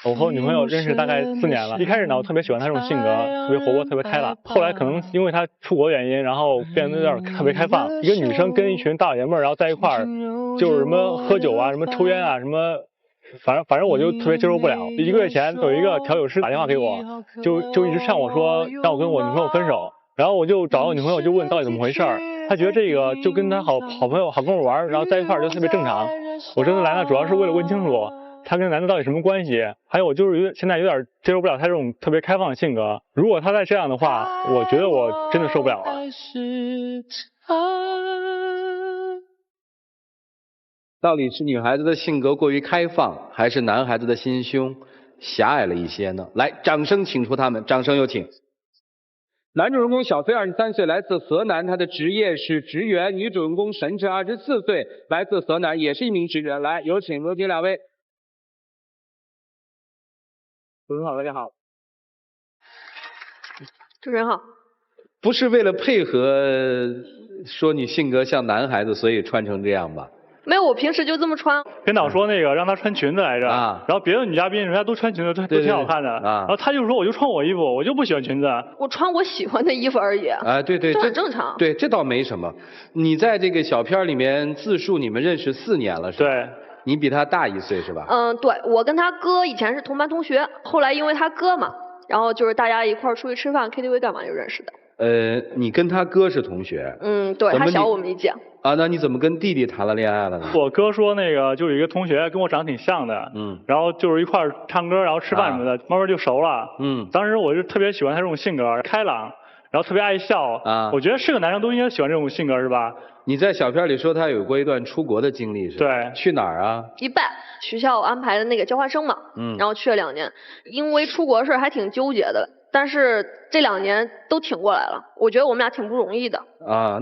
我和我女朋友认识大概4年了，一开始呢，我特别喜欢她这种性格，特别活泼，特别开朗。后来可能因为她出国原因，然后变得有点特别开放。一个女生跟一群大老爷们儿，然后在一块儿，就是什么喝酒啊，什么抽烟啊，什么，反正我就特别接受不了。1个月前有一个调酒师打电话给我，就一直劝我说让我跟我女朋友分手。然后我就找我女朋友就问到底怎么回事儿，她觉得这个就跟她好朋友好哥们玩，然后在一块儿就特别正常。我这次来呢，主要是为了问清楚她跟男的到底什么关系，还有我就是现在有点接受不了她这种特别开放的性格。如果她再这样的话，我觉得我真的受不了了。到底是女孩子的性格过于开放，还是男孩子的心胸狭隘了一些呢？来，掌声请出他们，掌声有请。男主人公小飞23岁，来自河南，他的职业是职员。女主人公神晨24岁，来自河南，也是一名职员。来，有请两位。主持人好，大家好。主持人好。不是为了配合说你性格像男孩子，所以穿成这样吧？没有，我平时就这么穿。编导说那个让她穿裙子来着，然后别的女嘉宾人家都穿裙子，都挺好看的，然后她就说我就穿我衣服，我就不喜欢裙子。我穿我喜欢的衣服而已。对，这很正常。对，这倒没什么。你在这个小片里面自述你们认识4年了，是吧？对。你比他大1岁是吧？对，我跟他哥以前是同班同学，后来因为他哥嘛，然后就是大家一块儿出去吃饭、KTV 干嘛就认识的。你跟他哥是同学？对，他小我们1届。那你怎么跟弟弟谈了恋爱了呢？我哥说那个就有一个同学跟我长得挺像的，然后就是一块儿唱歌，然后吃饭什么的，慢慢就熟了。当时我就特别喜欢他这种性格，开朗，然后特别爱笑。我觉得是个男生都应该喜欢这种性格，是吧？你在小片里说他有过一段出国的经历，是吧？对。去哪儿啊？迪拜，学校安排的那个交换生嘛。然后去了2年，因为出国事还挺纠结的，但是这2年都挺过来了，我觉得我们俩挺不容易的。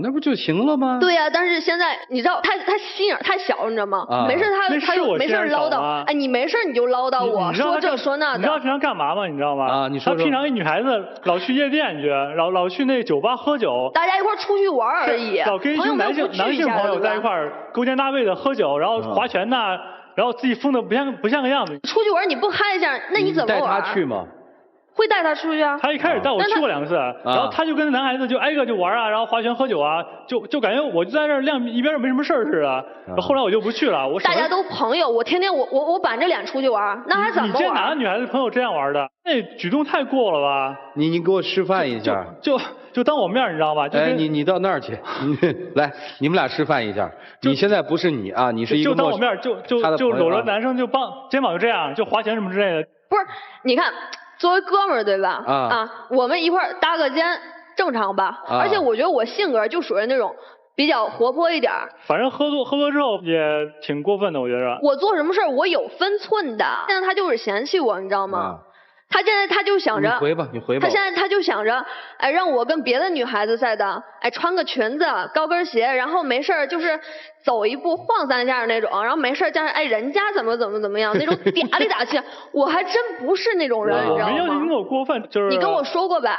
那不就行了吗？对呀，但是现在你知道他心眼太小，你知道吗？没事他没事唠叨，你没事你就唠叨我说这说那的。你知道他平常干嘛吗？你知道吗？你说。他平常一女孩子老去夜店去，老去那酒吧喝酒。大家一块出去玩而已。老跟一群男性朋友在一块勾肩搭背的喝酒，然后划拳呐，然后自己疯的不像个样子。出去玩你不嗨一下，那你怎么玩？带他去吗？会带他出去啊。他一开始带我去过2次，然后他就跟男孩子就挨个就玩啊，然后划拳喝酒啊，就感觉我就在这一边没什么事儿似的。后来我就不去了，大家都朋友，我天天我板着脸出去玩，那还怎么玩？你见哪个女孩子朋友这样玩的？那举动太过了吧？你给我示范一下。就当我面你知道吧？你到那儿去，来，你们俩示范一下。你现在不是你啊，你是一个就当我面就搂着男生就肩膀就这样就划拳什么之类的。不是，你看。作为哥们儿对吧？我们一块儿搭个肩，正常吧？而且我觉得我性格就属于那种比较活泼一点。反正喝多之后也挺过分的，我觉着。我做什么事儿我有分寸的，现在他就是嫌弃我，你知道吗？他现在他就想着，你回吧。他现在他就想着，让我跟别的女孩子似的，穿个裙子、高跟鞋，然后没事儿就是走一步晃3下那种，然后没事儿加上人家怎么样那种嗲里嗲气，我还真不是那种人，你知道吗？没有你那么过分，就是你跟我说过呗。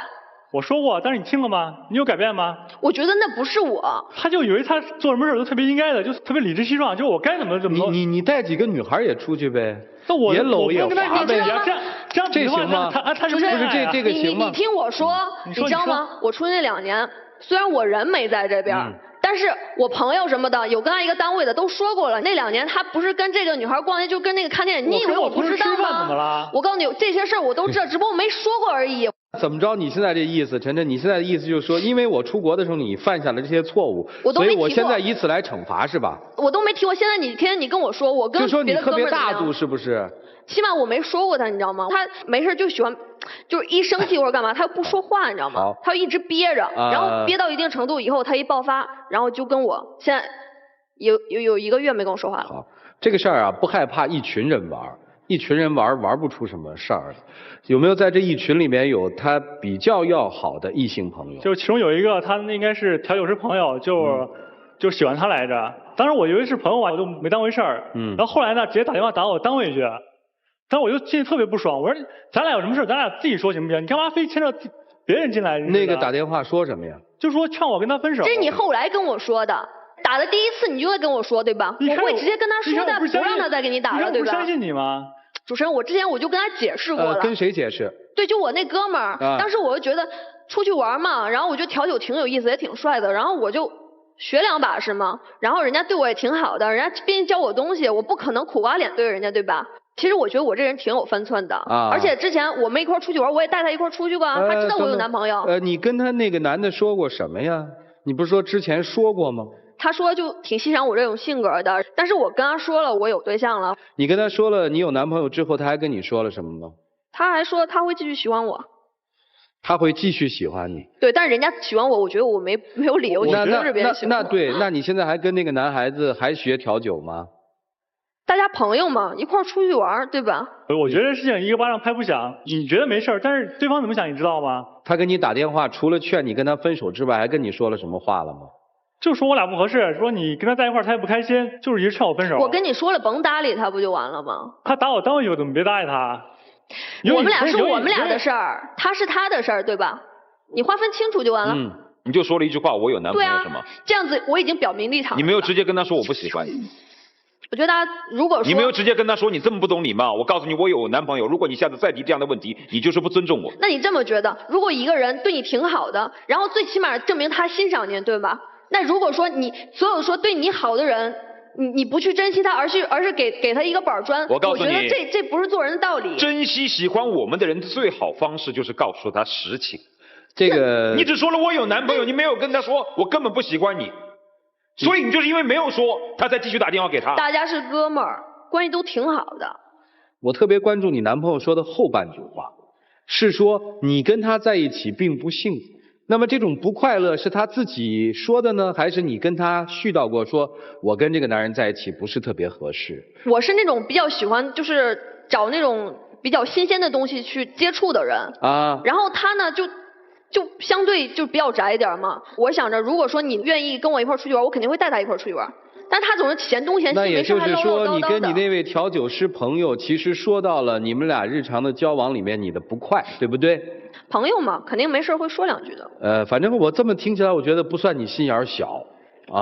我说过，但是你听了吗？你有改变吗？我觉得那不是我。他就以为他做什么事都特别应该的，就特别理直气壮，就我该怎么做。你带几个女孩也出去呗？那我也搂也滑呗。这行吗？他不是这个行吗？你听我说，你知道吗？我出去那2年，虽然我人没在这边。但是我朋友什么的，有跟他一个单位的都说过了，那2年他不是跟这个女孩逛街，就跟那个看电影。你以为我不知道吗？我告诉你，这些事儿我都知道，只不过我没说过而已。怎么着？你现在这意思，晨晨，你现在的意思就是说，因为我出国的时候你犯下了这些错误，所以我现在以此来惩罚是吧？我都没提过。现在你天天你跟我说，我跟别的哥们儿怎么样？就说你特别大度是不是？起码我没说过他，你知道吗？他没事就喜欢，就是一生气或者干嘛，他又不说话，你知道吗？他就一直憋着，然后憋到一定程度以后，他一爆发，然后就跟我现在有1个月没跟我说话了。好，这个事儿啊，不害怕一群人玩。一群人玩不出什么事儿，有没有在这一群里面有他比较要好的异性朋友？就其中有一个，他应该是调酒师朋友，就喜欢他来着。当时我以为是朋友啊，我就没当回事儿。然后后来呢，直接打电话打我单位去，当时我就心里特别不爽，我说咱俩有什么事咱俩自己说行不行？你干嘛非牵扯别人进来？那个打电话说什么呀？就说劝我跟他分手。这是你后来跟我说的。打的第1次你就会跟我说对吧？我会直接跟他说的，不让他再给你打了对吧？我不相信你吗？主持人，我之前我就跟他解释过了。跟谁解释？对，就我那哥们儿。当时我就觉得出去玩嘛，然后我觉得调酒挺有意思，也挺帅的，然后我就学2把是吗？然后人家对我也挺好的，人家毕竟教我东西，我不可能苦瓜脸对人家，对吧？其实我觉得我这人挺有分寸的，而且之前我们一块出去玩，我也带他一块出去过，他知道我有男朋友。你跟他那个男的说过什么呀？你不是说之前说过吗？他说就挺欣赏我这种性格的，但是我跟他说了我有对象了。你跟他说了你有男朋友之后，他还跟你说了什么吗？他还说他会继续喜欢我。他会继续喜欢你。对，但是人家喜欢我，我觉得我没有理由去阻止别人喜欢我。那对，那你现在还跟那个男孩子还学调酒吗？大家朋友嘛，一块出去玩，对吧？我觉得这事情一个巴掌拍不响，你觉得没事，但是对方怎么想你知道吗？他跟你打电话，除了劝你跟他分手之外，还跟你说了什么话了吗？就说我俩不合适，说你跟他在一块他也不开心，就是一直劝我分手。我跟你说了，甭搭理他不就完了吗？他打我单位去，我怎么别搭理他？我们俩是我们俩的事儿，他是他的事儿，对吧？你划分清楚就完了。你就说了一句话，我有男朋友是吗？对啊，这样子我已经表明立场了。你没有直接跟他说我不喜欢你。我觉得如果说你没有直接跟他说你这么不懂礼貌，我告诉你我有男朋友，如果你下次再提这样的问题，你就是不尊重我。那你这么觉得，如果一个人对你挺好的，然后最起码证明他欣赏你，对吧？那如果说你所有说对你好的人，你不去珍惜他，而是给他一个板砖，我告诉你，我觉得这不是做人的道理。珍惜喜欢我们的人最好方式就是告诉他实情。这个你只说了我有男朋友，你没有跟他说我根本不喜欢你。所以你就是因为没有说，他才继续打电话给他。大家是哥们儿，关系都挺好的。我特别关注你男朋友说的后半句话，是说你跟他在一起并不幸福。那么这种不快乐是他自己说的呢，还是你跟他絮叨过，说我跟这个男人在一起不是特别合适？我是那种比较喜欢就是找那种比较新鲜的东西去接触的人啊。然后他呢就相对就比较宅一点嘛。我想着如果说你愿意跟我一块出去玩，我肯定会带他一块出去玩。但他总是嫌东嫌西，没事还唠唠叨叨的。那也就是说，你跟你那位调酒师朋友，其实说到了你们俩日常的交往里面你的不快，对不对？朋友嘛，肯定没事会说两句的。反正我这么听起来，我觉得不算你心眼小。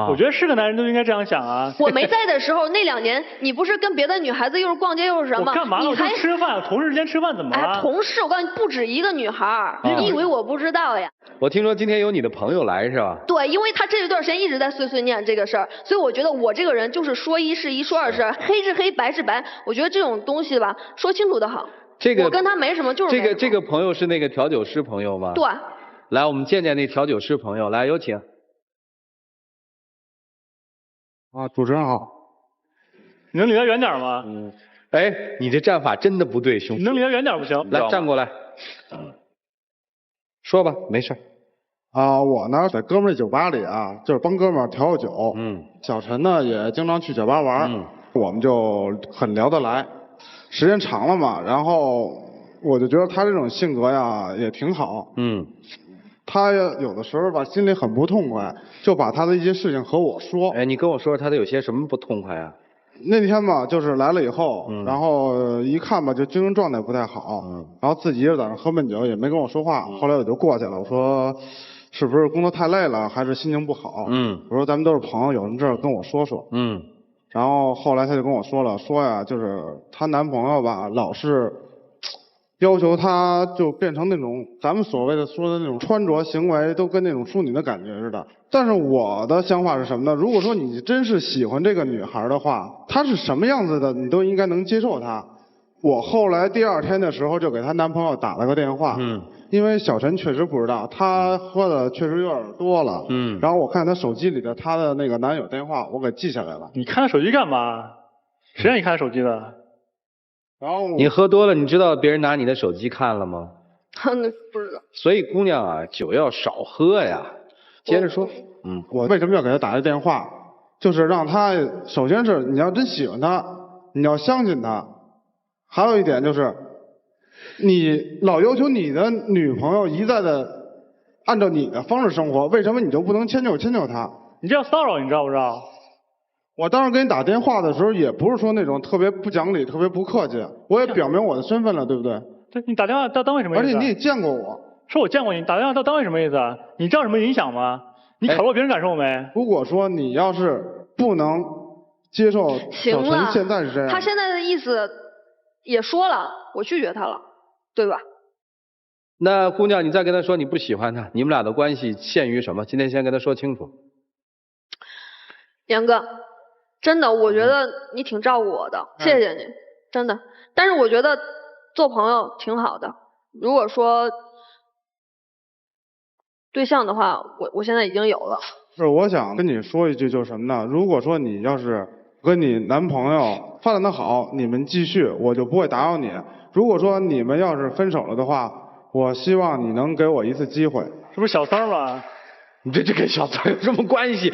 我觉得是个男人都应该这样想啊。我没在的时候，那2年你不是跟别的女孩子又是逛街又是什么？我干嘛了？我就吃饭，同事之间吃饭怎么了？同事，我告诉你，不止一个女孩，你以为我不知道呀？我听说今天有你的朋友来是吧？对，因为他这一段时间一直在碎碎念这个事儿，所以我觉得我这个人就是说一是一，说二是黑是黑，白是白。我觉得这种东西吧，说清楚的好。我跟他没什么，就是这个朋友是那个调酒师朋友吗？对。来，我们见见那调酒师朋友，来有请。主持人好。你能离他远点吗？哎，你这站法真的不对，兄弟。你能离他远点不行？来，站过来。说吧，没事。我呢在哥们儿酒吧里啊，就是帮哥们儿调酒。小陈呢也经常去酒吧玩。我们就很聊得来，时间长了嘛，然后我就觉得他这种性格呀也挺好。他有的时候吧心里很不痛快，就把他的一些事情和我说。哎，你跟我说说他的有些什么不痛快啊？那天吧，就是来了以后，然后一看吧，就精神状态不太好，然后自己也在那喝闷酒，也没跟我说话。后来我就过去了，我说是不是工作太累了，还是心情不好？我说咱们都是朋友，有什么事跟我说说。然后后来他就跟我说了，说呀，就是她男朋友吧，老是要求她就变成那种咱们所谓的说的那种穿着行为都跟那种淑女的感觉似的。但是我的想法是什么呢？如果说你真是喜欢这个女孩的话，她是什么样子的，你都应该能接受她。我后来第2天的时候就给她男朋友打了个电话，因为小陈确实不知道，她喝的确实有点多了，然后我看她手机里的她的那个男友电话，我给记下来了。你看她手机干嘛？谁让你看她手机的？然后你喝多了，你知道别人拿你的手机看了吗？不知道。所以姑娘啊，酒要少喝呀。接着说。我为什么要给他打这电话？就是让他，首先是你要真喜欢他，你要相信他。还有一点就是，你老要求你的女朋友一再的按照你的方式生活，为什么你就不能迁就他？你这样骚扰，你知道不知道？我当时给你打电话的时候，也不是说那种特别不讲理、特别不客气，我也表明我的身份了，对不对？对，你打电话到单位什么意思？而且你也见过我。说我见过你，打电话到单位什么意思？你知道什么影响吗？你考虑过别人感受没？如果说你要是不能接受小陈现在是这样，他现在的意思也说了，我拒绝他了，对吧？那姑娘，你再跟他说你不喜欢他，你们俩的关系限于什么？今天先跟他说清楚。杨哥，真的，我觉得你挺照顾我的，谢谢你，真的。但是我觉得做朋友挺好的。如果说对象的话，我现在已经有了。是，我想跟你说一句，就是什么呢？如果说你要是跟你男朋友发展的好，你们继续，我就不会打扰你。如果说你们要是分手了的话，我希望你能给我一次机会。这不是小三吗？你这跟小三有什么关系？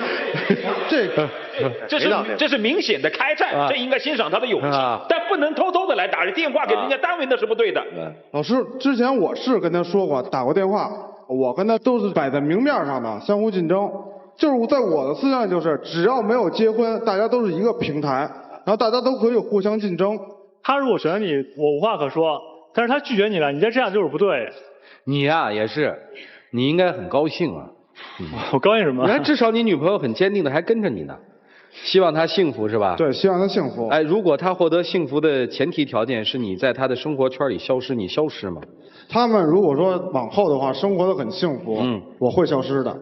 这是明显的开战，这应该欣赏他的勇气，但不能偷偷的来打着电话给人家单位，那是不对的。老师，之前我是跟他说过，打过电话，我跟他都是摆在明面上的，相互竞争。就是在我的思想就是，只要没有结婚，大家都是一个平台，然后大家都可以互相竞争。他如果选你，我无话可说，但是他拒绝你了，你再这样就是不对。你呀也是，你应该很高兴啊。我高兴什么？你看，至少你女朋友很坚定的还跟着你呢，希望她幸福是吧？对，希望她幸福。哎，如果她获得幸福的前提条件是你在她的生活圈里消失，你消失吗？他们如果说往后的话，生活的很幸福，我会消失的。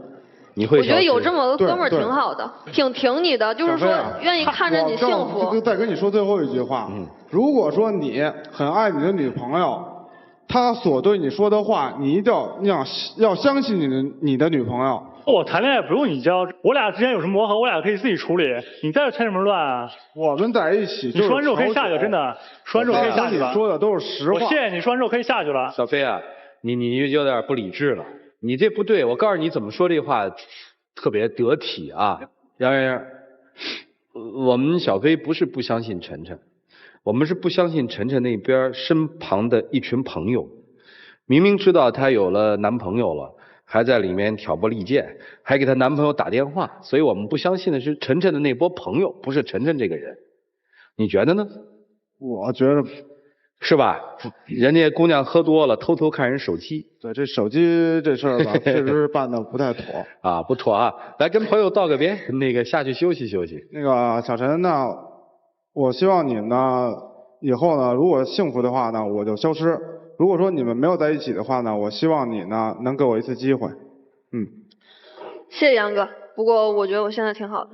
你会消失？我觉得有这么个哥们儿挺好的，挺挺你的，就是说愿意看着你幸福。再跟你说最后一句话，如果说你很爱你的女朋友，她所对你说的话，你一定要相信你的女朋友。我谈恋爱不用你教，我俩之间有什么磨合，我俩可以自己处理。你在这添什么乱啊？我们在一起，你说完之后可以下去，真的，说完之后可以下去了。说的都是实话。我谢谢你，说完之后可以下去了。小飞啊，你有点不理智了，你这不对。我告诉你怎么说这话特别得体啊，杨，我们小飞不是不相信晨晨，我们是不相信晨晨那边身旁的一群朋友，明明知道她有了男朋友了，还在里面挑拨离间，还给她男朋友打电话，所以我们不相信的是晨晨的那波朋友，不是晨晨这个人。你觉得呢？我觉得是吧？人家姑娘喝多了，偷偷看人手机。对，这手机这事儿吧，确实办的不太妥啊，不妥啊！来跟朋友道个别，那个下去休息休息。那个小陈呢，我希望你们呢以后呢，如果幸福的话呢，我就消失；如果说你们没有在一起的话呢，我希望你呢能给我一次机会。谢谢杨哥，不过我觉得我现在挺好的。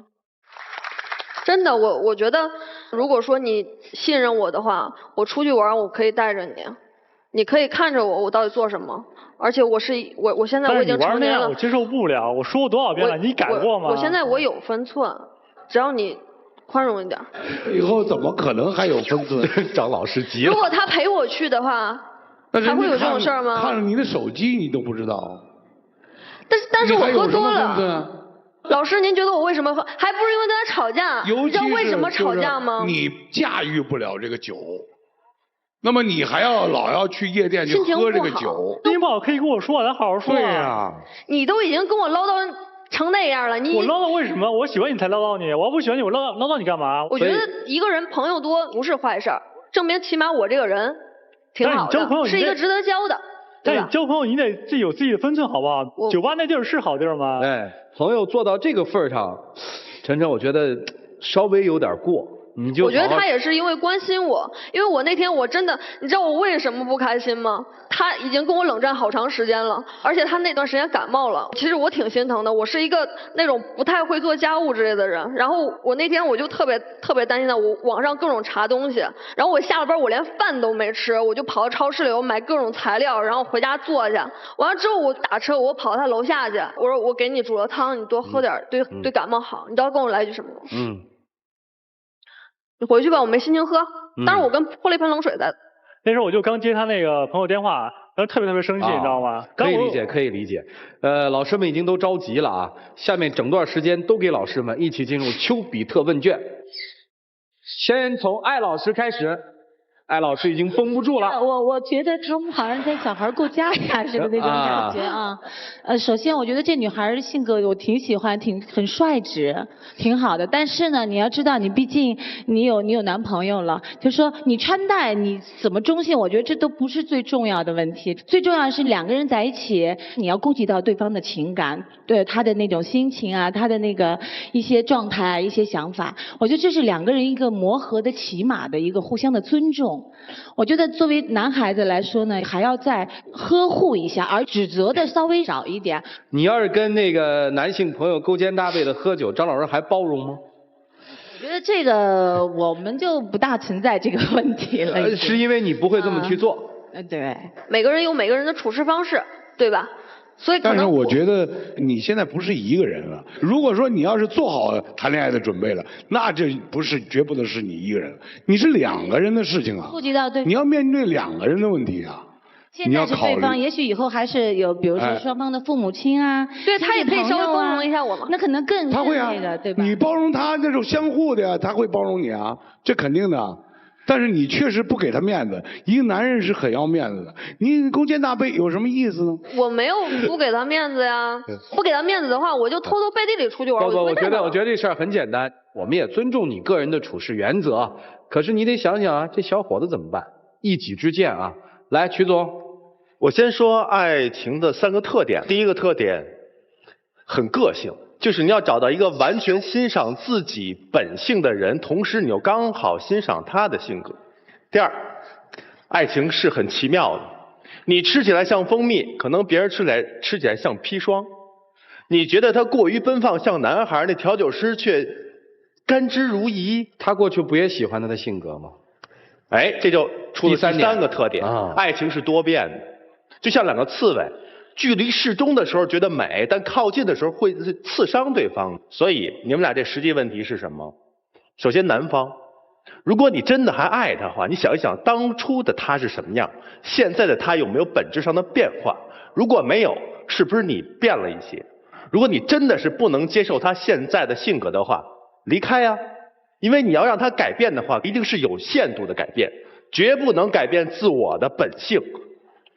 真的，我觉得，如果说你信任我的话，我出去玩我可以带着你，你可以看着我到底做什么。而且我现在我已经成年了。我接受不了，我说过多少遍了，你改过吗？我现在我有分寸，只要你宽容一点。以后怎么可能还有分寸？张老师急了。如果他陪我去的话，还会有这种事儿吗？看着你的手机你都不知道。但是我喝多了。老师，您觉得我为什么喝？还不是因为跟他吵架？你知道为什么吵架吗？你驾驭不了这个酒，那么你还老要去夜店去喝这个酒。心情不好可以跟我说，咱好好说。对呀。你都已经跟我唠叨成那样了，我唠叨为什么？我喜欢你才唠叨你，我要不喜欢你，我唠叨你干嘛？我觉得一个人朋友多不是坏事儿，证明起码我这个人挺好的，是一个值得交的。但你交朋友，你得自己有自己的分寸，好不好？酒吧那地儿是好地儿吗？哎，朋友做到这个份儿上，晨晨，我觉得稍微有点过。我觉得他也是因为关心我，因为我那天我真的，你知道我为什么不开心吗？他已经跟我冷战好长时间了，而且他那段时间感冒了。其实我挺心疼的，我是一个那种不太会做家务之类的人。然后我那天我就特别担心他，我网上各种查东西，然后我下了班我连饭都没吃，我就跑到超市里我买各种材料，然后回家做去。完了之后我打车我跑到他楼下去，我说我给你煮了汤，你多喝点，对感冒好。你知道跟我来句什么吗？你回去吧，我没心情喝。当时我跟泼了一盆冷水在。那时候我就刚接他那个朋友电话，然后特别生气，你知道吗？可以理解，可以理解。老师们已经都着急了啊！下面整段时间都给老师们一起进入丘比特问卷。先从艾老师开始。艾老师已经绷不住了。我觉得中好像在小孩过家家似的那种感觉啊。首先我觉得这女孩的性格我挺喜欢，很率直，挺好的。但是呢，你要知道，你毕竟你有男朋友了，就说你穿戴你怎么中性，我觉得这都不是最重要的问题。最重要的是两个人在一起，你要顾及到对方的情感，对他的那种心情啊，他的那个一些状态啊，一些想法。我觉得这是两个人一个磨合的起码的一个互相的尊重。重。我觉得作为男孩子来说呢，还要再呵护一下，而指责的稍微少一点。你要是跟那个男性朋友勾肩搭背的喝酒，张老师还包容吗？我觉得这个我们就不大存在这个问题了。是因为你不会这么去做。对。每个人有每个人的处事方式，对吧？所以可能但是我觉得你现在不是一个人了。如果说你要是做好谈恋爱的准备了，那这绝不是你一个人，你是2个人的事情啊。顾及到对，你要面对2个人的问题啊。现在是对方，也许以后还是有，比如说双方的父母亲啊，对他也可以稍微包容一下我嘛。那可能更他会啊，那个对吧？你包容他那种相互的呀，他会包容你啊，这肯定的。但是你确实不给他面子，一个男人是很要面子的。你勾肩搭背有什么意思呢？我没有不给他面子呀，不给他面子的话，我就偷偷背地里出去玩。我觉得这事儿很简单，我们也尊重你个人的处事原则。可是你得想想啊，这小伙子怎么办？一己之见啊！来，曲总，我先说爱情的3个特点。第一个特点，很个性。就是你要找到一个完全欣赏自己本性的人，同时你又刚好欣赏他的性格。第二，爱情是很奇妙的，你吃起来像蜂蜜，可能别人吃起来像砒霜。你觉得他过于奔放像男孩，那调酒师却甘之如饴。他过去不也喜欢他的性格吗？哎，这就出了第3个特点。爱情是多变的，就像2个刺猬。距离适中的时候觉得美，但靠近的时候会刺伤对方。所以你们俩这实际问题是什么？首先男方，如果你真的还爱他的话，你想一想当初的他是什么样，现在的他有没有本质上的变化？如果没有，是不是你变了一些？如果你真的是不能接受他现在的性格的话，离开啊！因为你要让他改变的话，一定是有限度的改变，绝不能改变自我的本性。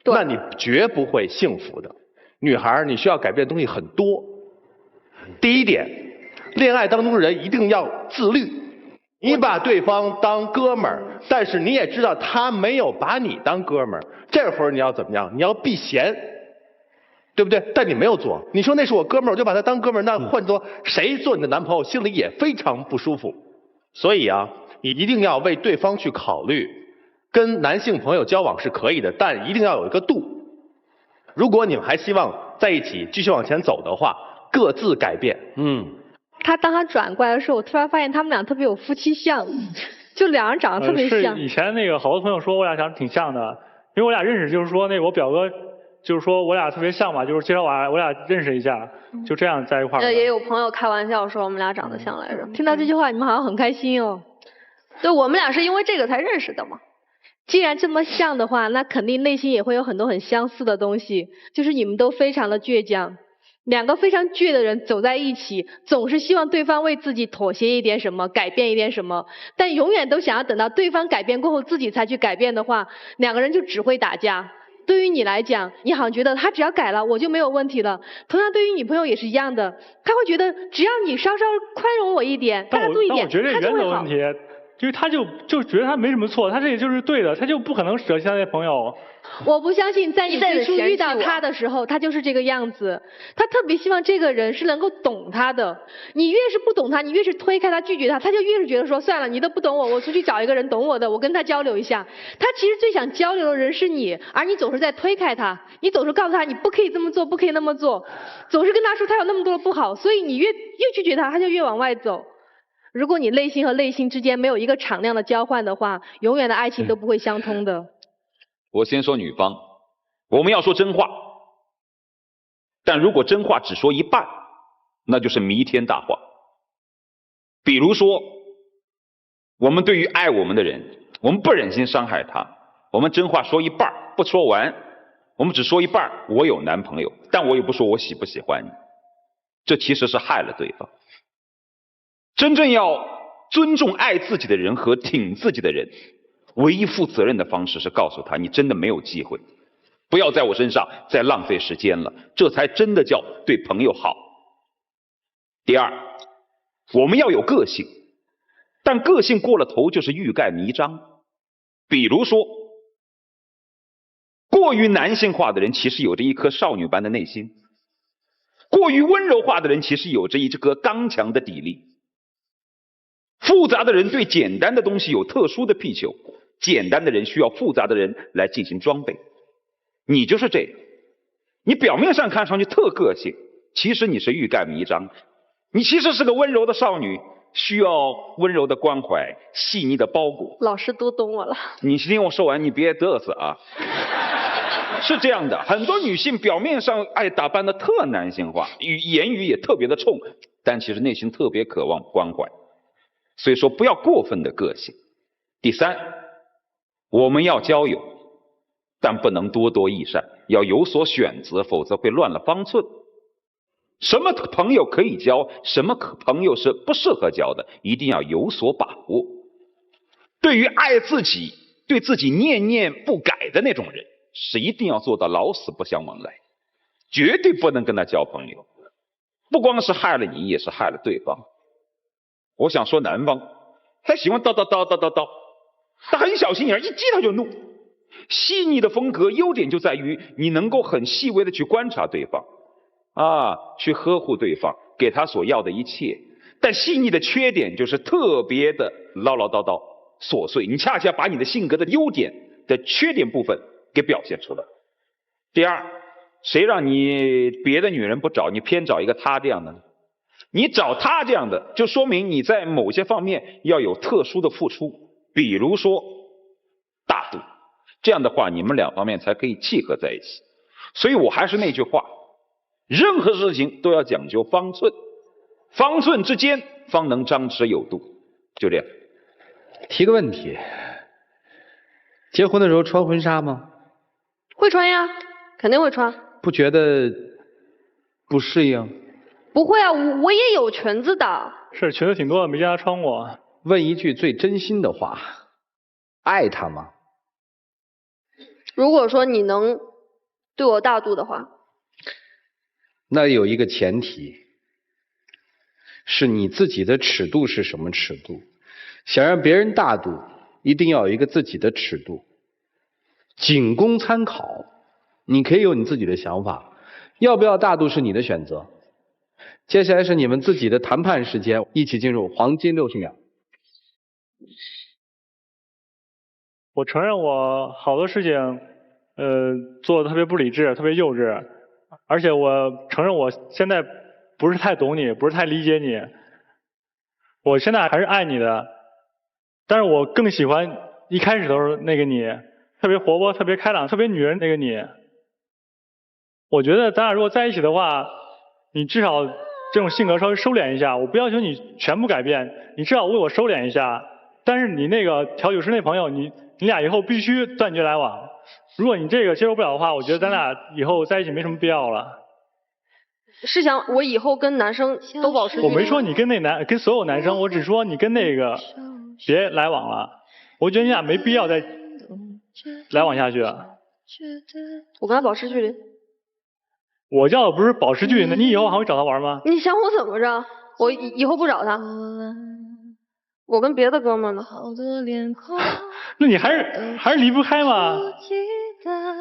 那你绝不会幸福的。女孩，你需要改变的东西很多。第一点，恋爱当中的人一定要自律。你把对方当哥们儿，但是你也知道他没有把你当哥们儿，这会儿你要怎么样？你要避嫌，对不对？但你没有做，你说那是我哥们儿，我就把他当哥们儿，那换作谁做你的男朋友，心里也非常不舒服。所以啊，你一定要为对方去考虑。跟男性朋友交往是可以的，但一定要有一个度。如果你们还希望在一起继续往前走的话，各自改变。当他转过来的时候，我突然发现他们俩特别有夫妻相，就2人长得特别像。是以前那个好多朋友说我俩长得挺像的，因为我俩认识，就是说那个我表哥就是说我俩特别像嘛，就是介绍我俩认识一下，就这样在一块儿。也有朋友开玩笑说我们俩长得像来着。听到这句话，你们好像很开心哦。对，我们俩是因为这个才认识的嘛。既然这么像的话，那肯定内心也会有很多很相似的东西，就是你们都非常的倔强。2个非常倔的人走在一起，总是希望对方为自己妥协一点什么，改变一点什么，但永远都想要等到对方改变过后自己才去改变的话，2个人就只会打架。对于你来讲，你好像觉得他只要改了我就没有问题了，同样对于女朋友也是一样的，他会觉得只要你稍稍宽容我一点，大度一点，他就会好。因为他就觉得他没什么错，他这也就是对的，他就不可能舍弃他那朋友。我不相信在你最初遇到他的时候，他就是这个样子。他特别希望这个人是能够懂他的。你越是不懂他，你越是推开他、拒绝他，他就越是觉得说算了，你都不懂我，我出去找一个人懂我的，我跟他交流一下。他其实最想交流的人是你，而你总是在推开他，你总是告诉他你不可以这么做，不可以那么做，总是跟他说他有那么多的不好，所以你越拒绝他，他就越往外走。如果你内心和内心之间没有一个敞亮的交换的话，永远的爱情都不会相通的。我先说女方，我们要说真话，但如果真话只说一半，那就是弥天大话。比如说，我们对于爱我们的人，我们不忍心伤害他，我们真话说一半不说完，我们只说一半，我有男朋友，但我也不说我喜不喜欢你，这其实是害了对方。真正要尊重爱自己的人和挺自己的人，唯一负责任的方式是告诉他，你真的没有机会，不要在我身上再浪费时间了，这才真的叫对朋友好。第二，我们要有个性，但个性过了头就是欲盖弥彰。比如说，过于男性化的人其实有着一颗少女般的内心，过于温柔化的人其实有着一颗刚强的底力。复杂的人对简单的东西有特殊的癖求，简单的人需要复杂的人来进行装备。你就是这样，你表面上看上去特个性，其实你是欲盖弥彰。你其实是个温柔的少女，需要温柔的关怀，细腻的包裹。老师都懂我了。你听我说完，你别嘚瑟啊。是这样的，很多女性表面上爱打扮的特男性化，言语也特别的冲，但其实内心特别渴望关怀。所以说不要过分的个性。第三，我们要交友，但不能多多益善，要有所选择，否则会乱了方寸。什么朋友可以交，什么朋友是不适合交的，一定要有所把握。对于爱自己、对自己念念不改的那种人，是一定要做到老死不相往来，绝对不能跟他交朋友。不光是害了你，也是害了对方。我想说男方，他喜欢叨，他很小心眼，一激他就怒。细腻的风格优点就在于你能够很细微的去观察对方去呵护对方，给他所要的一切。但细腻的缺点就是特别的唠唠叨叨琐碎，你恰恰把你的性格的优点的缺点部分给表现出来。第二，谁让你别的女人不找，你偏找一个她这样的呢？你找她这样的，就说明你在某些方面要有特殊的付出，比如说大度，这样的话你们两方面才可以契合在一起。所以我还是那句话，任何事情都要讲究方寸，方寸之间方能张弛有度。就这样。提个问题，结婚的时候穿婚纱吗？会穿呀，肯定会穿。不觉得不适应？不会啊，我也有裙子的。是裙子挺多的，没见他穿过。问一句最真心的话，爱他吗？如果说你能对我大度的话，那有一个前提，是你自己的尺度是什么尺度？想让别人大度，一定要有一个自己的尺度，仅供参考。你可以有你自己的想法，要不要大度是你的选择。接下来是你们自己的谈判时间，一起进入黄金60秒。我承认我好多事情，做的特别不理智，特别幼稚，而且我承认我现在不是太懂你，不是太理解你。我现在还是爱你的，但是我更喜欢一开始的时候那个你，特别活泼、特别开朗、特别女人那个你。我觉得咱俩如果在一起的话，你至少这种性格稍微收敛一下，我不要求你全部改变，你至少为我收敛一下。但是你那个调酒师那朋友，你俩以后必须断绝来往。如果你这个接受不了的话，我觉得咱俩以后在一起没什么必要了。是想我以后跟男生都保持距离？我没说你跟所有男生，我只说你跟那个别来往了。我觉得你俩没必要再来往下去了。我跟他保持距离。我要的不是保持距离，那你以后还会找他玩吗？你想我怎么着？我以后不找他，我跟别的哥们呢。那你还是离不开吗？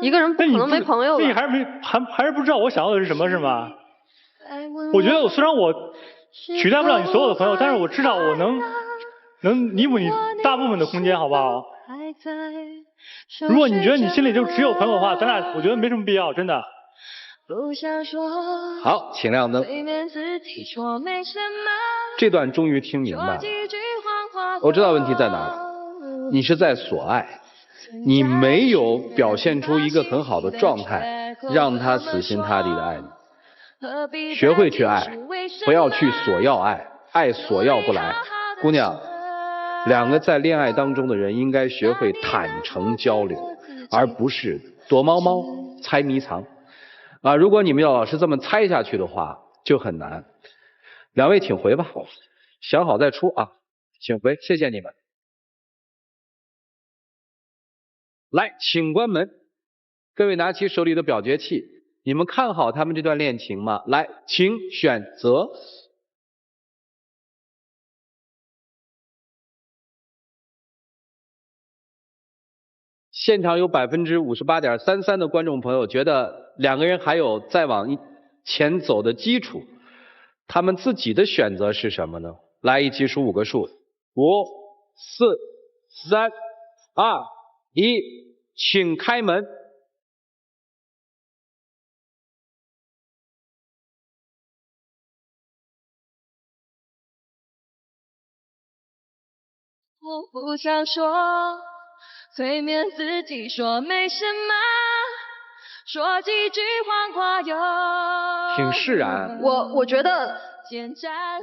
一个人不可能没朋友的。那你还是不知道我想要的是什么，是吗？我觉得虽然我取代不了你所有的朋友，但是我至少我能弥补你大部分的空间，好不好？如果你觉得你心里就只有朋友的话，咱俩我觉得没什么必要，真的。好，请亮灯。这段终于听明白了，我知道问题在哪儿，你是在索爱，你没有表现出一个很好的状态，让他死心塌地的爱你。学会去爱，不要去索要爱，爱索要不来。姑娘，两个在恋爱当中的人应该学会坦诚交流，而不是躲猫猫、猜迷藏。如果你们要老是这么猜下去的话，就很难。两位请回吧，想好再出啊，请回，谢谢你们。来，请关门。各位拿起手里的表决器，你们看好他们这段恋情吗？来，请选择。现场有58.33%的观众朋友觉得两个人还有再往前走的基础，他们自己的选择是什么呢？来，一起数5个数，5、4、3、2。1，请开门。我不想说，催眠自己说没什么，说几句谎话又挺释然。我觉得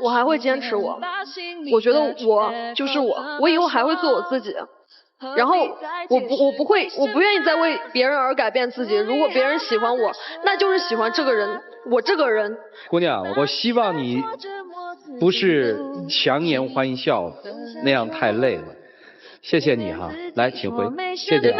我还会坚持我觉得我就是我以后还会做我自己。然后我不愿意再为别人而改变自己。如果别人喜欢我，那就是喜欢这个人，我这个人。姑娘，我希望你不是强颜欢笑，那样太累了。谢谢你哈，来，请回。谢谢你。